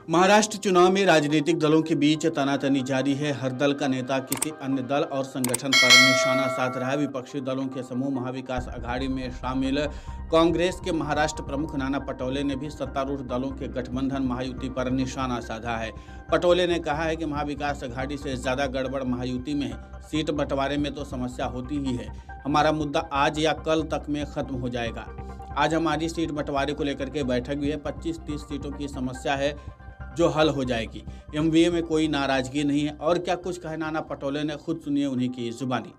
महाराष्ट्र चुनाव में राजनीतिक दलों के बीच तनातनी जारी है। हर दल का नेता किसी अन्य दल और संगठन पर निशाना साध रहा है। विपक्षी दलों के समूह महाविकास अघाड़ी में शामिल कांग्रेस के महाराष्ट्र प्रमुख नाना पटोले ने भी सत्तारूढ़ दलों के गठबंधन महायुति पर निशाना साधा है। पटोले ने कहा है कि महाविकास अघाड़ी से ज्यादा गड़बड़ महायुति में है। सीट बंटवारे में तो समस्या होती ही है। हमारा मुद्दा आज या कल तक में खत्म हो जाएगा। आज हमारी सीट बंटवारे को लेकर के बैठक भी है। 25-30 सीटों की समस्या है जो हल हो जाएगी। एमवीए में कोई नाराजगी नहीं है। और क्या कुछ कहे नाना पटोले ने, खुद सुनिए उन्हीं की जुबानी।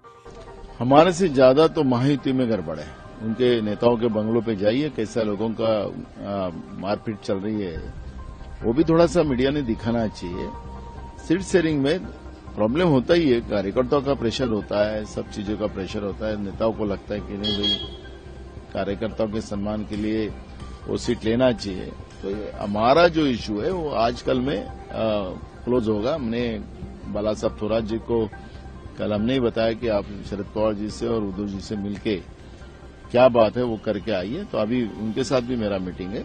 हमारे से ज्यादा तो महायुति में गड़बड़ है। उनके नेताओं के बंगलों पे जाइए, कैसा लोगों का मारपीट चल रही है, वो भी थोड़ा सा मीडिया ने दिखाना चाहिए। सीट शेयरिंग में प्रॉब्लम होता ही है, कार्यकर्ताओं का प्रेशर होता है, सब चीजों का प्रेशर होता है। नेताओं को लगता है कि नहीं भाई, कार्यकर्ताओं के सम्मान के लिए वो सीट लेना चाहिए। तो हमारा जो इशू है वो आजकल में क्लोज होगा। हमने बाला साहब थोराट जी को कल हमने ही बताया कि आप शरद पवार जी से और उद्धव जी से मिलके क्या बात है वो करके आइए। तो अभी उनके साथ भी मेरा मीटिंग है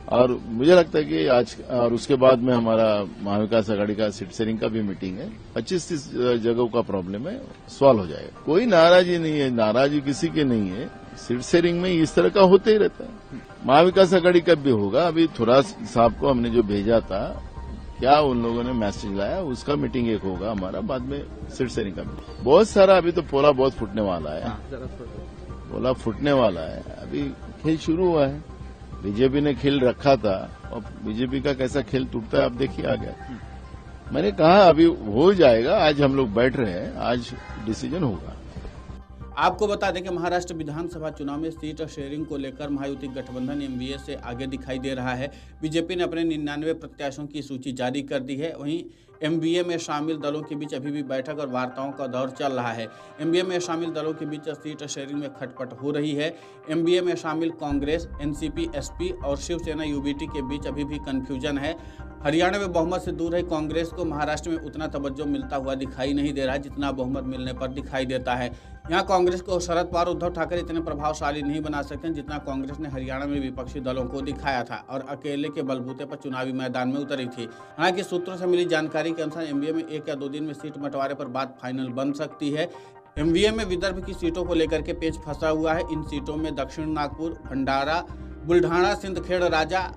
और मुझे लगता है कि आज और उसके बाद में हमारा महाविकास अघाड़ी का सीट शेयरिंग का भी मीटिंग है। 25-30 जगहों का प्रॉब्लम है, सॉल्व हो जाएगा। कोई नाराजी नहीं है, नाराजी किसी की नहीं है। सीट शेयरिंग में इस तरह का होते ही रहता है। महाविकास अघाड़ी कब भी होगा। अभी थोराट साहब को हमने जो भेजा था, क्या उन लोगों ने मैसेज लाया, उसका मीटिंग एक होगा हमारा, बाद में सीट शेयरिंग का मीटिंग। बहुत सारा अभी तो पोला बहुत फूटने वाला है। पोला फूटने वाला है, अभी खेल शुरू हुआ है। बीजेपी ने खेल रखा था और बीजेपी का कैसा खेल टूटता है आप देखिए आ गया। मैंने कहा अभी हो जाएगा। आज हम लोग बैठ रहे हैं, आज डिसीजन होगा। आपको बता दें कि महाराष्ट्र विधानसभा चुनाव में सीट शेयरिंग को लेकर महायुति गठबंधन एमवीए से आगे दिखाई दे रहा है। बीजेपी ने अपने 99 प्रत्याशियों की सूची जारी कर दी है। वहीं एमवीए में शामिल दलों के बीच अभी भी बैठक और वार्ताओं का दौर चल रहा है। एमवीए में शामिल दलों के बीच सीट शेयरिंग में खटपट हो रही है। एमवीए में शामिल कांग्रेस, एनसीपी, एसपी और शिवसेना यूबीटी के बीच अभी भी कंफ्यूजन है। हरियाणा में बहुमत से दूर है कांग्रेस को महाराष्ट्र में उतना तवज्जो मिलता हुआ दिखाई नहीं दे रहा जितना बहुमत मिलने पर दिखाई देता है। यहाँ कांग्रेस को शरद पवार, उद्धव ठाकरे इतने प्रभावशाली नहीं बना सकते जितना कांग्रेस ने हरियाणा में विपक्षी दलों को दिखाया था और अकेले के बलबूते पर चुनावी मैदान में उतरी थी। हालांकि सूत्रों से मिली जानकारी के अनुसार एमवीए में 1 या 2 दिन में सीट बंटवारे पर बात फाइनल बन सकती है। एमवीए में विदर्भ की सीटों को लेकर के पेच फंसा हुआ है। इन सीटों में दक्षिण नागपुर, भंडारा, बुल्ढाणा, सिंदखेड़ राजा,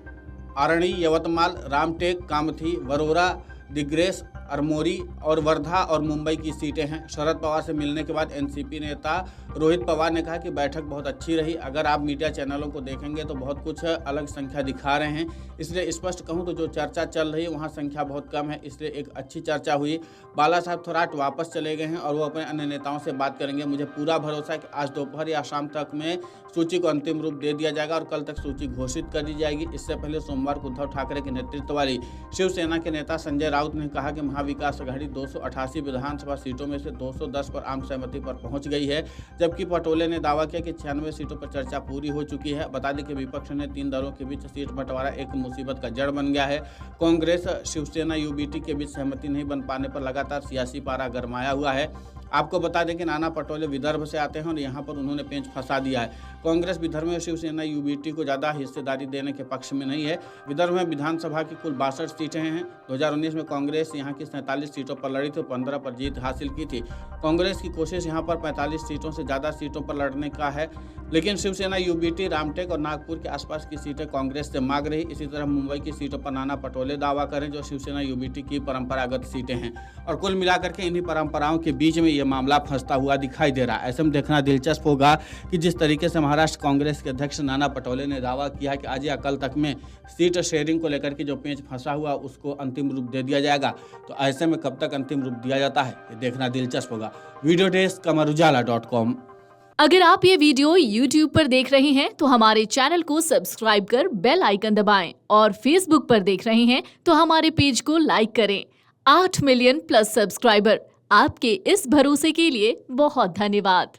आरणी, यवतमाल, रामटेक, कामथी, वरोरा, दिग्रेस, अरमोरी और वर्धा और मुंबई की सीटें हैं। शरद पवार से मिलने के बाद एनसीपी नेता रोहित पवार ने कहा कि बैठक बहुत अच्छी रही। अगर आप मीडिया चैनलों को देखेंगे तो बहुत कुछ अलग संख्या दिखा रहे हैं, इसलिए स्पष्ट कहूं तो जो चर्चा चल रही है वहां संख्या बहुत कम है, इसलिए एक अच्छी चर्चा हुई। बाला साहब थोराट वापस चले गए हैं और वो अपने अन्य नेताओं से बात करेंगे। मुझे पूरा भरोसा है कि आज दोपहर या शाम तक में सूची को अंतिम रूप दे दिया जाएगा और कल तक सूची घोषित कर दी जाएगी। इससे पहले सोमवार को उद्धव ठाकरे के नेतृत्व वाली शिवसेना के नेता संजय राउत ने कहा कि महाविकास अघाड़ी 288 विधानसभा सीटों में से 210 पर आम सहमति पर पहुंच गई है, जबकि पटोले ने दावा किया कि 96 सीटों पर चर्चा पूरी हो चुकी है। बता दें कि विपक्ष ने 3 दलों के बीच सीट बंटवारा एक मुसीबत का जड़ बन गया है। कांग्रेस, शिवसेना, यूबीटी के बीच सहमति नहीं बन पाने पर लगातार सियासी पारा गरमाया हुआ है। आपको बता दें कि नाना पटोले विदर्भ से आते हैं और यहाँ पर उन्होंने पेंच फंसा दिया है। कांग्रेस विदर्भ में शिवसेना यूबीटी को ज़्यादा हिस्सेदारी देने के पक्ष में नहीं है। विदर्भ में विधानसभा की कुल 62 सीटें हैं। 2019 में कांग्रेस यहाँ की 47 सीटों पर लड़ी थी, 15 पर जीत हासिल की थी। कांग्रेस की कोशिश यहाँ पर 45 सीटों से ज़्यादा सीटों पर लड़ने का है, लेकिन शिवसेना यूबीटी, रामटेक और नागपुर के आसपास की सीटें कांग्रेस से मांग रही। इसी तरह मुंबई की सीटों पर नाना पटोले दावा करें जो शिवसेना यूबीटी की परंपरागत सीटें हैं और कुल मिलाकर के इन्हीं परंपराओं के बीच में ये मामला फंसता हुआ दिखाई दे रहा है। ऐसे में देखना दिलचस्प होगा कि जिस तरीके से महाराष्ट्र कांग्रेस के अध्यक्ष नाना पटोले ने दावा किया है कि आज या कल तक में सीट शेयरिंग को लेकर के जो पेंच फंसा हुआ उसको अंतिम रूप दे दिया जाएगा, तो ऐसे में कब तक अंतिम रूप दिया जाता है ये देखना दिलचस्प होगा। Video desk amarujala.com। अगर आप ये वीडियो YouTube पर देख रहे हैं तो हमारे चैनल को सब्सक्राइब कर बेल आइकन दबाएं और Facebook पर देख रहे हैं तो हमारे पेज को लाइक करें। 8 मिलियन प्लस सब्सक्राइबर, आपके इस भरोसे के लिए बहुत धन्यवाद।